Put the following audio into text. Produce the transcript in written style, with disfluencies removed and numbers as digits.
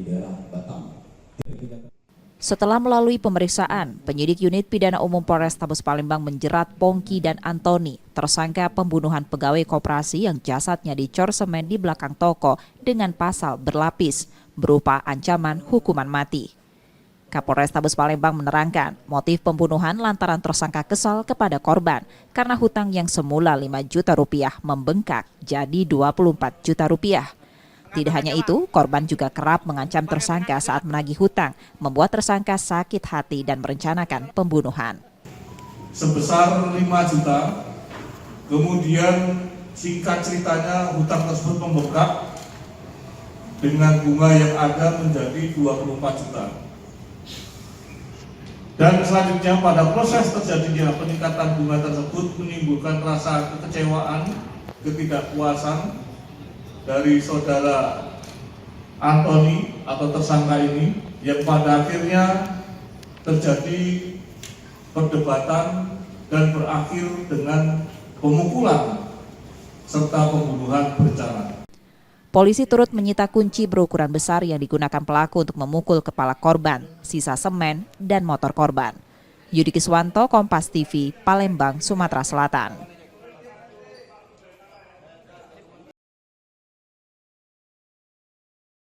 daerah Batam. Setelah melalui pemeriksaan, penyidik unit pidana umum Polrestabes Palembang menjerat Pongki dan Antoni, tersangka pembunuhan pegawai koperasi yang jasadnya dicor semen di belakang toko dengan pasal berlapis, berupa ancaman hukuman mati. Kapolrestabes Palembang menerangkan motif pembunuhan lantaran tersangka kesal kepada korban karena hutang yang semula 5 juta rupiah membengkak jadi 24 juta rupiah. Tidak hanya itu, korban juga kerap mengancam tersangka saat menagih hutang, membuat tersangka sakit hati dan merencanakan pembunuhan. Sebesar 5 juta, kemudian singkat ceritanya hutang tersebut membengkak dengan bunga yang ada menjadi 24 juta. Dan selanjutnya pada proses terjadinya peningkatan bunga tersebut menimbulkan rasa kekecewaan, ketidakpuasan dari saudara Antoni atau tersangka ini, yang pada akhirnya terjadi perdebatan dan berakhir dengan pemukulan serta pembunuhan berencana. Polisi turut menyita kunci berukuran besar yang digunakan pelaku untuk memukul kepala korban, sisa semen, dan motor korban. Yudi Kiswanto, Kompas TV, Palembang, Sumatera Selatan.